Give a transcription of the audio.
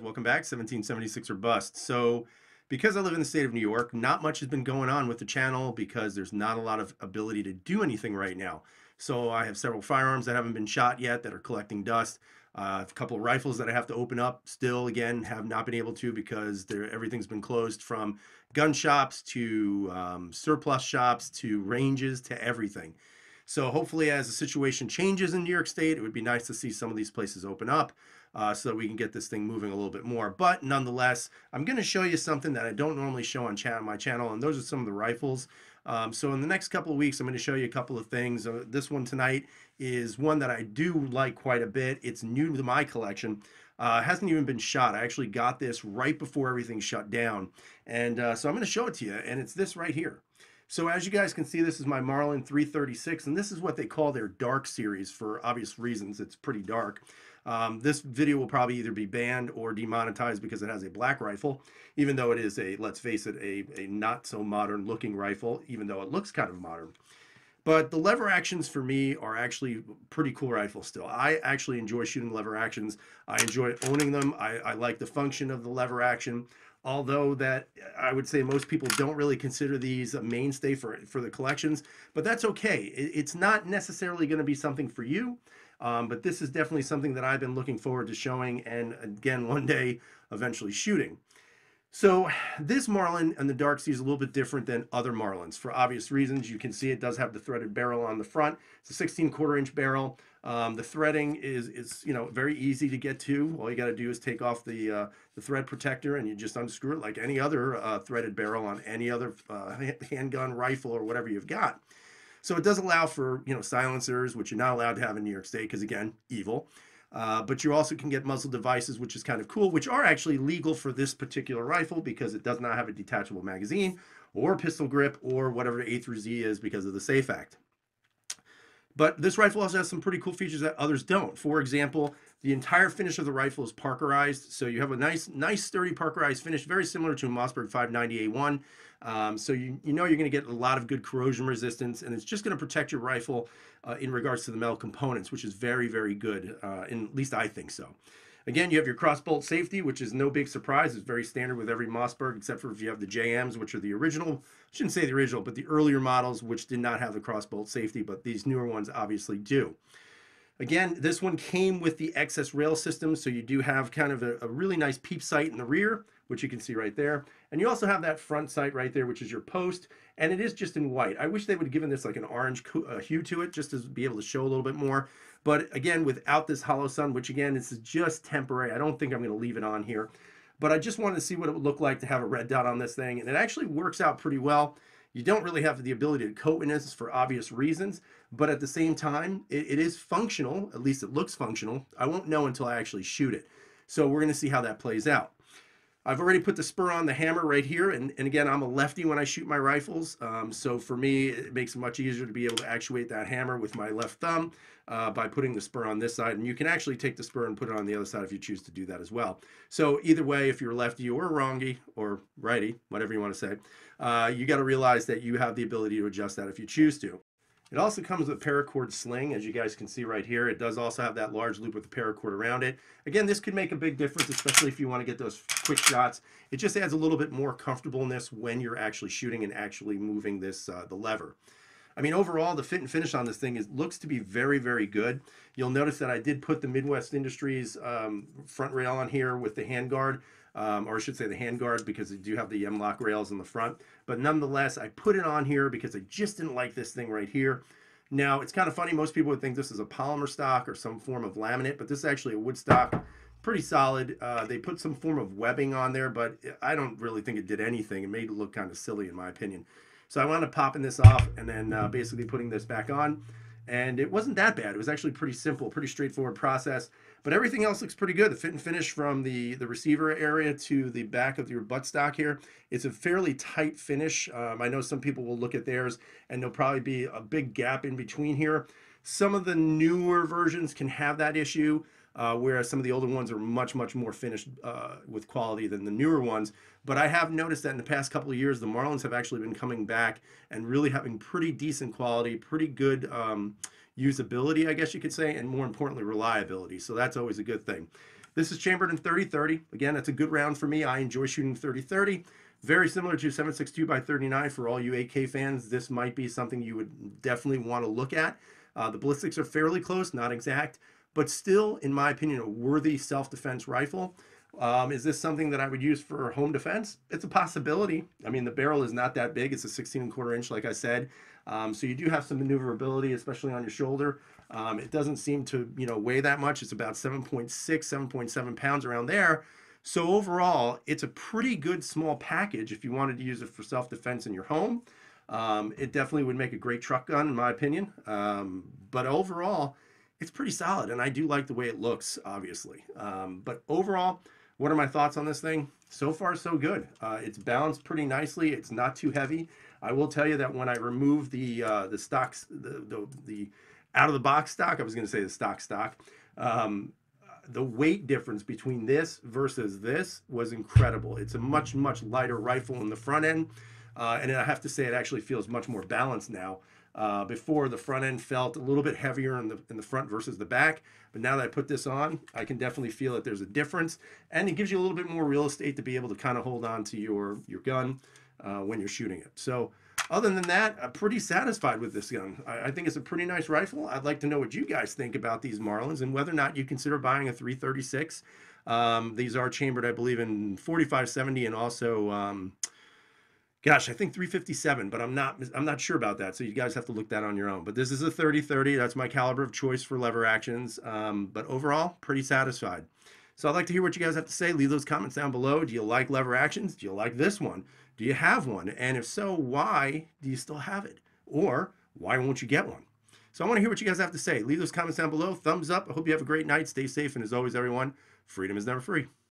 welcome back. 1776 or bust. So because I live in the state of New York, not much has been going on with the channel because there's not a lot of ability to do anything right now. So I have several firearms that haven't been shot yet that are collecting dust. I have a couple of rifles that I have to open up still, again, have not been able to because everything's been closed, from gun shops to surplus shops to ranges to everything. So hopefully as the situation changes in New York State, it would be nice to see some of these places open up so that we can get this thing moving a little bit more. But nonetheless, I'm going to show you something that I don't normally show on my channel, and those are some of the rifles. So in the next couple of weeks, I'm going to show you a couple of things. This one tonight is one that I do like quite a bit. It's new to my collection. Hasn't even been shot. I actually got this right before everything shut down. And so I'm going to show it to you, and it's this right here. So as you guys can see, this is my Marlin 336, and this is what they call their dark series for obvious reasons. It's pretty dark. This video will probably either be banned or demonetized because it has a black rifle, even though it is a, let's face it, a not so modern looking rifle, even though it looks kind of modern. But the lever actions for me are actually pretty cool rifles still. I actually enjoy shooting lever actions. I enjoy owning them. I like the function of the lever action. Although that I would say most people don't really consider these a mainstay for the collections, but that's okay. It's not necessarily going to be something for you, but this is definitely something that I've been looking forward to showing, and again, one day eventually shooting. So this Marlin and the Dark Sea is a little bit different than other Marlins for obvious reasons. You can see it does have the threaded barrel on the front. It's a 16-quarter-inch barrel. The threading is very easy to get to. All you got to do is take off the thread protector and you just unscrew it like any other threaded barrel on any other handgun, rifle, or whatever you've got. So it does allow for silencers, which you're not allowed to have in New York State because, again, evil. But you also can get muzzle devices, which is kind of cool, which are actually legal for this particular rifle because it does not have a detachable magazine or pistol grip or whatever A through Z is because of the SAFE Act. But this rifle also has some pretty cool features that others don't. For example, the entire finish of the rifle is parkerized. So you have a nice sturdy parkerized finish, very similar to a Mossberg 590A1. So you know you're going to get a lot of good corrosion resistance, and it's just going to protect your rifle in regards to the metal components, which is very, very good, and at least I think so. Again, you have your crossbolt safety, which is no big surprise. It's very standard with every Mossberg, except for if you have the JMs, which are the original, I shouldn't say the original, but the earlier models, which did not have the crossbolt safety, but these newer ones obviously do. Again, this one came with the excess rail system, so you do have kind of a really nice peep sight in the rear, which you can see right there. And you also have that front sight right there, which is your post, and it is just in white. I wish they would have given this like an orange hue to it, just to be able to show a little bit more. But again, without this hollow sun, which again, this is just temporary. I don't think I'm going to leave it on here. But I just wanted to see what it would look like to have a red dot on this thing, and it actually works out pretty well. You don't really have the ability to coat in this for obvious reasons, but at the same time, it is functional. At least it looks functional. I won't know until I actually shoot it. So we're going to see how that plays out. I've already put the spur on the hammer right here, and again, I'm a lefty when I shoot my rifles, so for me, it makes it much easier to be able to actuate that hammer with my left thumb by putting the spur on this side, and you can actually take the spur and put it on the other side if you choose to do that as well. So either way, if you're a lefty or a wrongy, or righty, whatever you want to say, you got to realize that you have the ability to adjust that if you choose to. It also comes with a paracord sling, as you guys can see right here. It does also have that large loop with the paracord around it. Again, this could make a big difference, especially if you want to get those quick shots. It just adds a little bit more comfortableness when you're actually shooting and actually moving this the lever. I mean, overall, the fit and finish on this thing looks to be very, very good. You'll notice that I did put the Midwest Industries front rail on here with the handguard. Or I should say the handguards, because they do have the M-LOK rails in the front. But nonetheless, I put it on here because I just didn't like this thing right here. Now, it's kind of funny. Most people would think this is a polymer stock or some form of laminate, but this is actually a wood stock. Pretty solid. They put some form of webbing on there, but I don't really think it did anything. It made it look kind of silly, in my opinion. So I wound up popping this off and then basically putting this back on. And it wasn't that bad. It was actually pretty simple, pretty straightforward process. But everything else looks pretty good. The fit and finish from the receiver area to the back of your buttstock here, it's a fairly tight finish. I know some people will look at theirs and there'll probably be a big gap in between here. Some of the newer versions can have that issue, whereas some of the older ones are much, much more finished with quality than the newer ones. But I have noticed that in the past couple of years, the Marlins have actually been coming back and really having pretty decent quality, pretty good usability, I guess you could say, and more importantly, reliability. So that's always a good thing. This is chambered in 30-30. Again, that's a good round for me. I enjoy shooting 30-30. Very similar to 7.62 by 39 for all you AK fans. This might be something you would definitely want to look at. The ballistics are fairly close, not exact, but still, in my opinion, a worthy self-defense rifle. Is this something that I would use for home defense? It's a possibility. I mean, the barrel is not that big. It's a 16.25 inch, like I said. So you do have some maneuverability, especially on your shoulder. It doesn't seem to, weigh that much. It's about 7.6, 7.7 pounds around there. So overall, it's a pretty good small package if you wanted to use it for self-defense in your home. It definitely would make a great truck gun, in my opinion. But overall, it's pretty solid, and I do like the way it looks, obviously. But overall, what are my thoughts on this thing? So far, so good. It's balanced pretty nicely. It's not too heavy. I will tell you that when I remove the stocks, the out of the box stock, I was going to say the stock. The weight difference between this versus this was incredible. It's a much lighter rifle in the front end, and I have to say it actually feels much more balanced now. Before, the front end felt a little bit heavier in the front versus the back, but now that I put this on, I can definitely feel that there's a difference, and it gives you a little bit more real estate to be able to kind of hold on to your gun when you're shooting it. So other than that, I'm pretty satisfied with this gun. I think it's a pretty nice rifle. I'd like to know what you guys think about these Marlins and whether or not you consider buying a 336. These are chambered, I believe, in 45-70 and also gosh, I think 357, but I'm not sure about that. So you guys have to look that on your own. But this is a 30-30. That's my caliber of choice for lever actions. But overall, pretty satisfied. So I'd like to hear what you guys have to say. Leave those comments down below. Do you like lever actions? Do you like this one? Do you have one? And if so, why do you still have it? Or why won't you get one? So I want to hear what you guys have to say. Leave those comments down below. Thumbs up. I hope you have a great night. Stay safe. And as always, everyone, freedom is never free.